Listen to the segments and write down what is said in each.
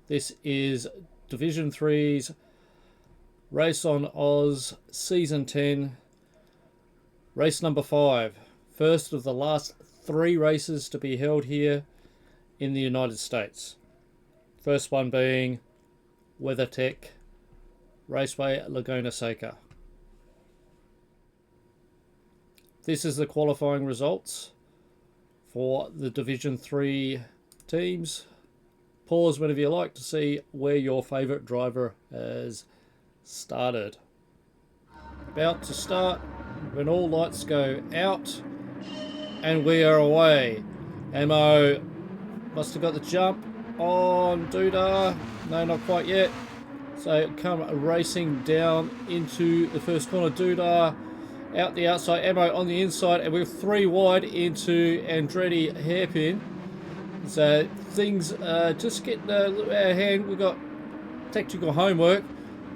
This is Division 3's Race on Oz Season 10, race number 5. First of the last 3 races to be held here in the United States. First one being WeatherTech Raceway Laguna Seca. This is the qualifying results for the Division 3 teams. Pause whenever you like to see where your favourite driver has started. About to start when all lights go out and we are away. Emmo must have got the jump on Doodah. No, not quite yet. So come racing down into the first corner. Doodah out the outside, Emmo on the inside, and we're 3 wide into Andretti hairpin. So things just getting a little out of hand. We've got technical homework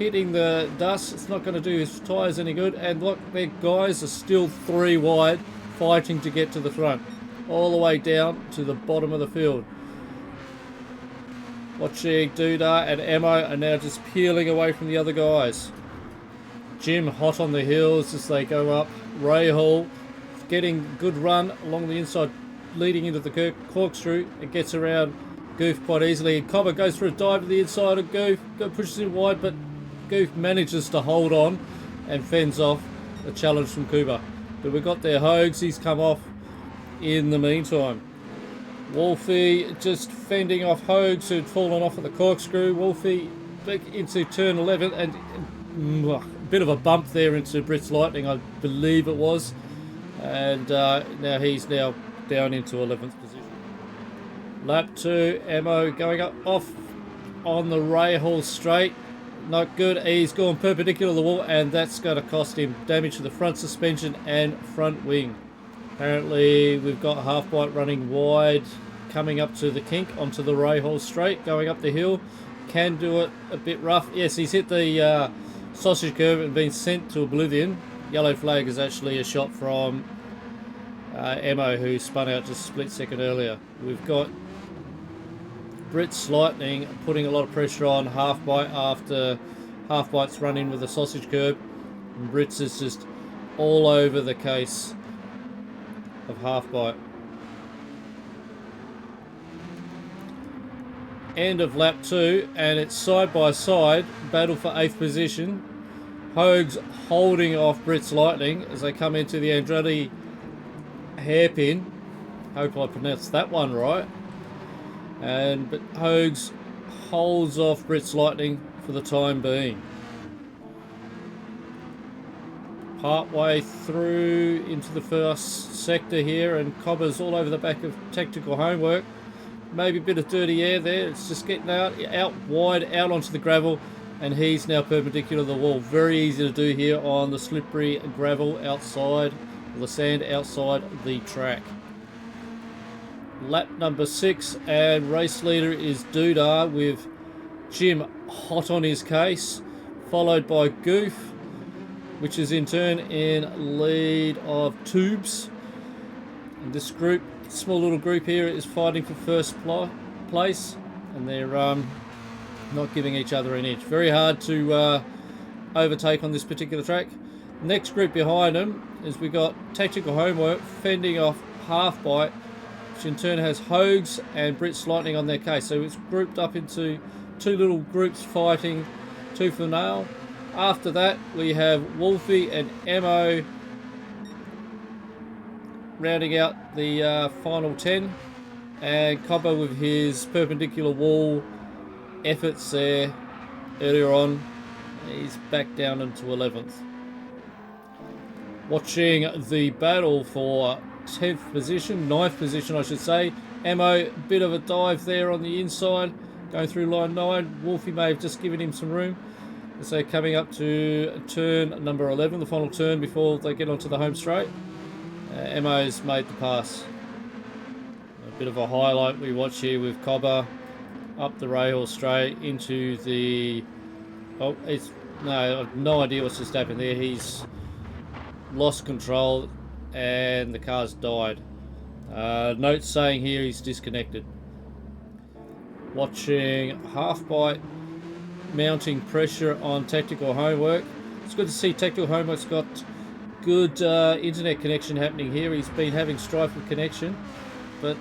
hitting the dust. It's not going to do his tyres any good. And look, their guys are still 3 wide, fighting to get to the front, all the way down to the bottom of the field. Watching Doodah and Emmo are now just peeling away from the other guys. Jim hot on the heels as they go up. Ray Hall getting good run along the inside, leading into the corkscrew. It gets around Goof quite easily. And Cobber goes for a dive to the inside of Goof. Pushes him wide, but Goof manages to hold on and fends off the challenge from Cooper. But we've got their Hogs. He's come off in the meantime. Wolfie just fending off Hogs, who'd fallen off at the corkscrew. Wolfie back into turn 11 and a bit of a bump there into Brit's Lightning, I believe it was. And now he's now down into 11th position. Lap 2, Emmo going up off on the Ray Hall straight. Not good. He's gone perpendicular to the wall, and that's going to cost him damage to the front suspension and front wing. Apparently we've got Half-Byte running wide, coming up to the kink onto the Ray Hall straight, going up the hill. Can do it a bit rough. Yes, he's hit the sausage curve and been sent to oblivion. Yellow flag is actually a shot from Emmo, who spun out just a split second earlier. We've got Brit's Lightning putting a lot of pressure on Half-Byte after Half-Byte's run in with the sausage curve. And Brit's is just all over the case of Half-Byte. End of lap 2, and it's side by side battle for 8th position. Hogs holding off Brit's Lightning as they come into the Andretti hairpin. Hope I pronounced that one right. But Hogs holds off Brit's Lightning for the time being. Part way through into the first sector here, and Cobber's all over the back of technical homework. Maybe a bit of dirty air there. It's just getting out wide, out onto the gravel, and he's now perpendicular to the wall. Very easy to do here on the slippery gravel outside, or the sand outside the track. Lap number 6, and race leader is Doodah with Jim hot on his case, followed by Goof, which is in turn in lead of Tubes. And this group, small little group here, is fighting for first place, and they're not giving each other an inch. Very hard to overtake on this particular track. Next group behind them is we got Tactical Homework fending off Half-Byte, which in turn has Hogs and Brit's Lightning on their case. So it's grouped up into 2 little groups fighting tooth and nail. After that we have Wolfie and Emmo rounding out the final 10, and Cobber with his perpendicular wall efforts there earlier on, he's back down into 11th. Watching the battle for 10th position, 9th position I should say. Emmo, bit of a dive there on the inside, going through line 9. Wolfie may have just given him some room. So coming up to turn number 11, the final turn before they get onto the home straight. Emmo's made the pass. A bit of a highlight we watch here with Cobber up the rail straight into the... Oh, I've no idea what's just happened there. He's lost control and the car's died. Note saying here he's disconnected. Watching Half-Byte mounting pressure on Tactical Homework. It's good to see Tactical Homework's got good internet connection happening here. He's been having strife with connection, but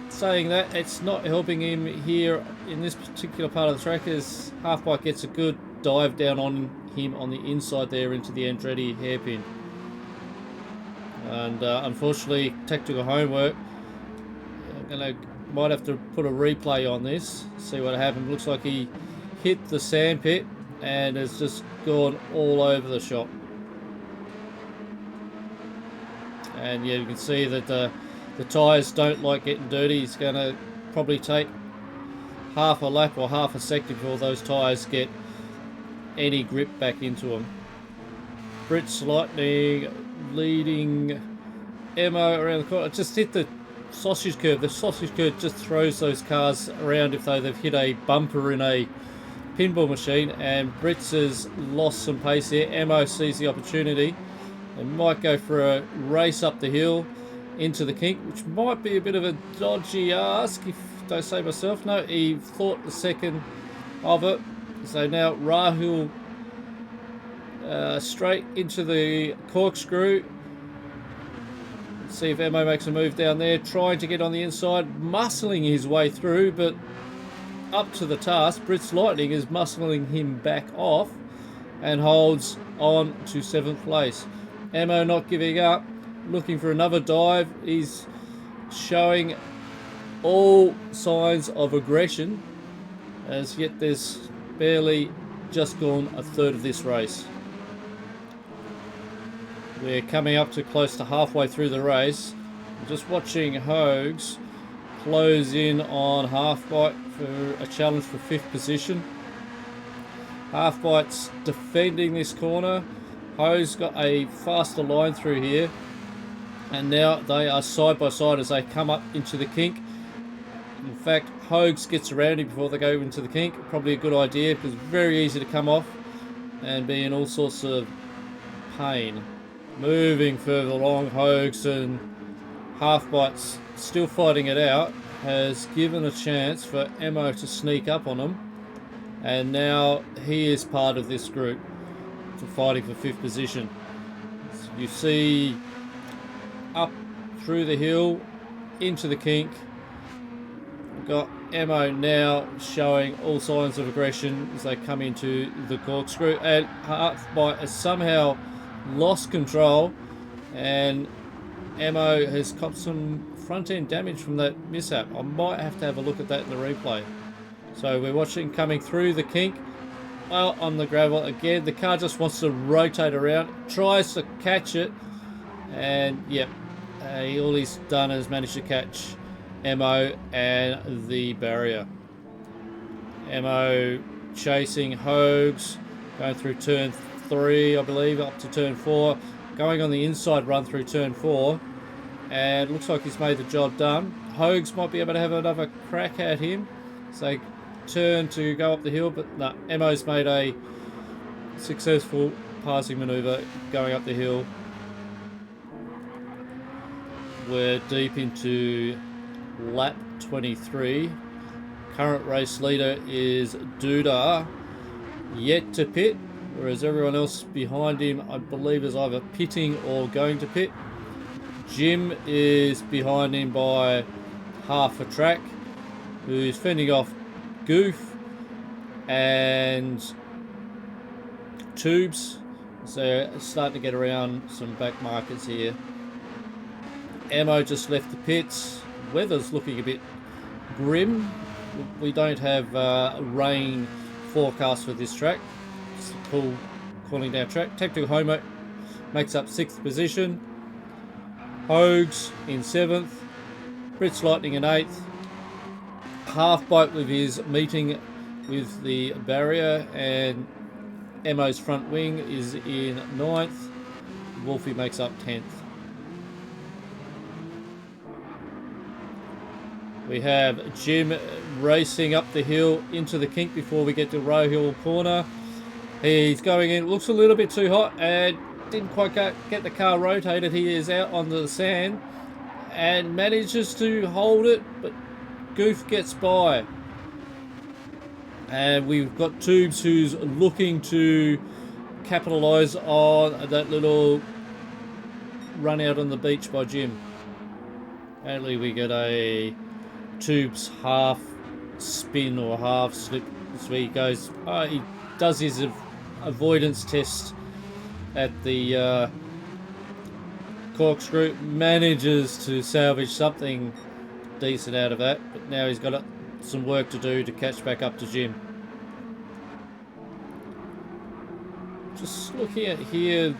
saying that, it's not helping him here in this particular part of the track as Half-Byte gets a good dive down on him on the inside there into the Andretti hairpin. And unfortunately, Tactical Homework, might have to put a replay on this, see what happened. Looks like he hit the sandpit and has just gone all over the shop. And yeah, you can see that the tyres don't like getting dirty. He's going to probably take half a lap or half a second before those tyres get any grip back into them. Brit's Lightning leading Emmo around the corner. Just hit the sausage curve. The sausage curve just throws those cars around if they've hit a bumper in a pinball machine, and Brits has lost some pace here. Emmo sees the opportunity and might go for a race up the hill into the kink, which might be a bit of a dodgy ask if I don't say myself. No, he thought the second of it. So now Rahul straight into the corkscrew. See if Emmo makes a move down there, trying to get on the inside, muscling his way through, but up to the task. Brit's Lightning is muscling him back off and holds on to 7th place. Emmo not giving up, looking for another dive. He's showing all signs of aggression, as yet there's barely just gone a third of this race. We're coming up to close to halfway through the race. I'm just watching Hogs close in on Half-Byte for a challenge for 5th position. Half-Byte's defending this corner. Hogs got a faster line through here, and now they are side by side as they come up into the kink. In fact, Hogs gets around him before they go into the kink. Probably a good idea because it's very easy to come off and be in all sorts of pain. Moving further along, Hogs and Half-Byte's still fighting it out, has given a chance for Emmo to sneak up on him, and now he is part of this group for fighting for 5th position. So you see up through the hill into the kink. We've got Emmo now showing all signs of aggression as they come into the corkscrew, and Half-Byte has somehow lost control, and Emmo has copped some front end damage from that mishap. I might have to have a look at that in the replay. So we're watching coming through the kink, well on the gravel again. The car just wants to rotate around, tries to catch it, and yep, all he's done is managed to catch Emmo and the barrier. Emmo chasing Hogs, going through turn 3, I believe, up to turn 4, going on the inside run through turn 4, and looks like he's made the job done. Hogs might be able to have another crack at him, so turn to go up the hill, but no, Emmo's made a successful passing manoeuvre going up the hill. We're deep into lap 23. Current race leader is Duda, yet to pit, whereas everyone else behind him, I believe, is either pitting or going to pit. Jim is behind him by half a track, who's fending off Goof and Tubes. So starting to get around some back markers here. Emmo just left the pits. Weather's looking a bit grim. We don't have rain forecast for this track. It's a cool cooling down track. Tactical Homo makes up 6th position. Hogs in 7th. Brit's Lightning in 8th. Half-Byte with his meeting with the barrier, and Emmo's front wing is in 9th. Wolfie makes up 10th. We have Jim racing up the hill into the kink before we get to Row Hill Corner. He's going in, looks a little bit too hot and didn't quite get the car rotated. He is out onto the sand and manages to hold it, but Goof gets by. And we've got Tubes who's looking to capitalise on that little run out on the beach by Jim. Apparently we get a Tubes half spin or half slip. This way he goes. He does his avoidance test at the corkscrew, manages to salvage something decent out of that, but now he's got some work to do to catch back up to Jim. Just looking at here,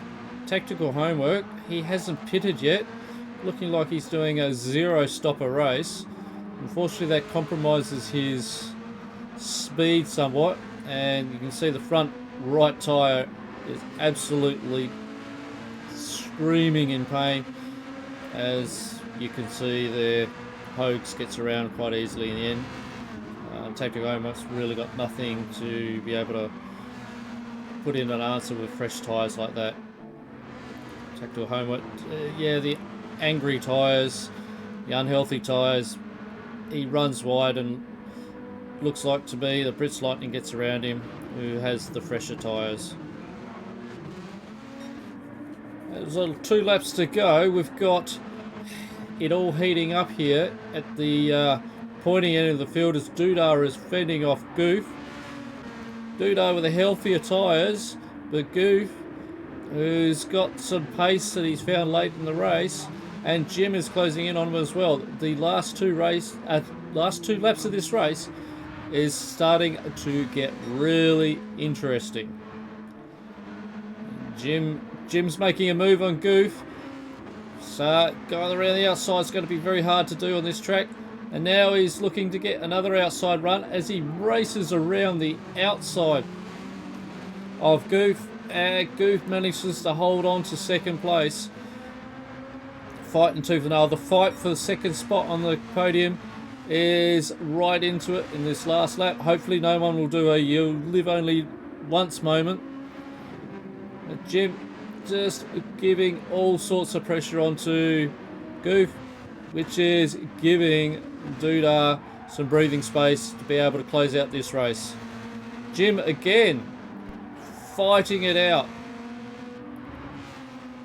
tactical homework, he hasn't pitted yet, looking like he's doing a 0-stopper race. Unfortunately that compromises his speed somewhat, and you can see the front right tyre is absolutely screaming in pain. As you can see there, Hoax gets around quite easily in the end. Tactical homework's really got nothing to be able to put in an answer with fresh tyres like that. Tactical homework, yeah, the angry tyres, the unhealthy tyres, he runs wide and looks like to be the Brits Lightning gets around him, who has the fresher tyres. There's 2 laps to go. We've got it all heating up here at the pointy end of the field as Doodah is fending off Goof. Doodah with the healthier tyres, but Goof, who's got some pace that he's found late in the race, and Jim is closing in on him as well. The last two laps of this race is starting to get really interesting. Jim's making a move on Goof. So going around the outside is going to be very hard to do on this track. And now he's looking to get another outside run as he races around the outside of Goof. And Goof manages to hold on to second place. Fighting tooth and nail. The fight for the second spot on the podium is right into it in this last lap. Hopefully no one will do a "you live only once" moment. Jim just giving all sorts of pressure onto Goof, which is giving Doodah some breathing space to be able to close out this race. Jim again fighting it out,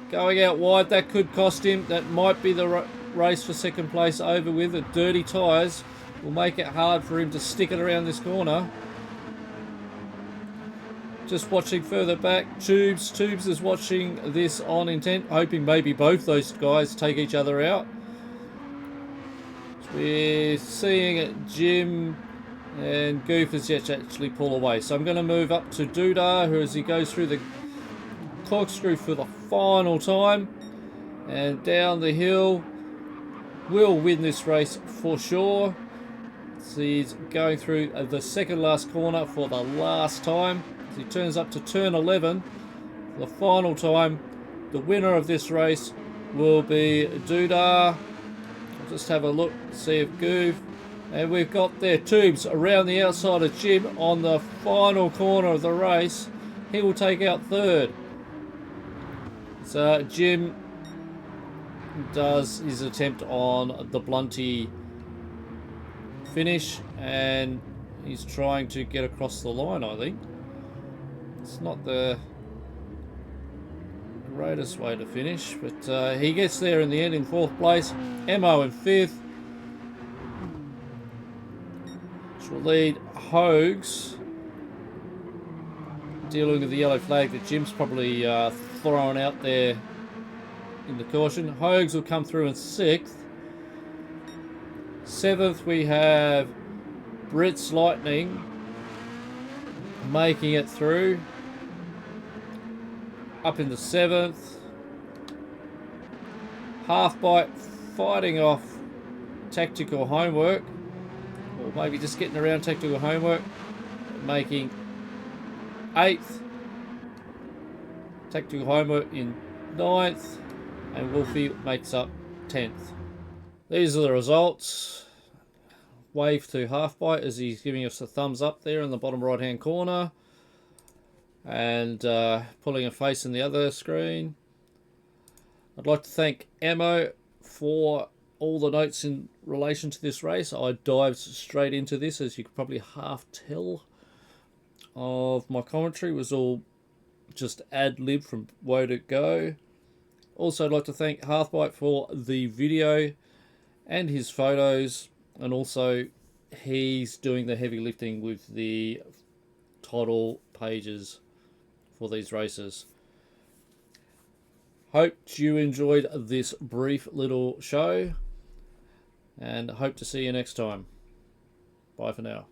going out wide. That could cost him. That might be the race for second place over with. The dirty tyres will make it hard for him to stick it around this corner. Just watching further back, Tubes is watching this on intent, hoping maybe both those guys take each other out. We're seeing Jim and Goof is yet to actually pull away. So I'm going to move up to Doodah, who as he goes through the corkscrew for the final time. And down the hill, will win this race for sure. So he's going through the second last corner for the last time. As he turns up to turn 11 for the final time. The winner of this race will be Doodah. I'll just have a look, see if Goof. And we've got their Tubes around the outside of Jim on the final corner of the race. He will take out third. So Jim does his attempt on the Blunty finish, and he's trying to get across the line, I think. It's not the greatest way to finish, but he gets there in the end in 4th place. Emmo in 5th. Which will lead Hoax, dealing with the yellow flag that Jim's probably throwing out there in the caution. Hoax will come through in 6th. 7th we have Brits Lightning making it through. Up in the 7th. Half-Byte fighting off Tactical Homework. Or maybe just getting around Tactical Homework. Making 8th. Tactical Homework in 9th. And Wolfie makes up 10th. These are the results. Wave to Half-Byte as he's giving us a thumbs up there in the bottom right hand corner. And pulling a face in the other screen. I'd like to thank Emmo for all the notes in relation to this race. I dived straight into this, as you could probably half tell of my commentary was all just ad-lib from Woe to Go. Also, I'd like to thank Half-Byte for the video and his photos, and also he's doing the heavy lifting with the title pages for these races. Hope you enjoyed this brief little show, and hope to see you next time. Bye for now.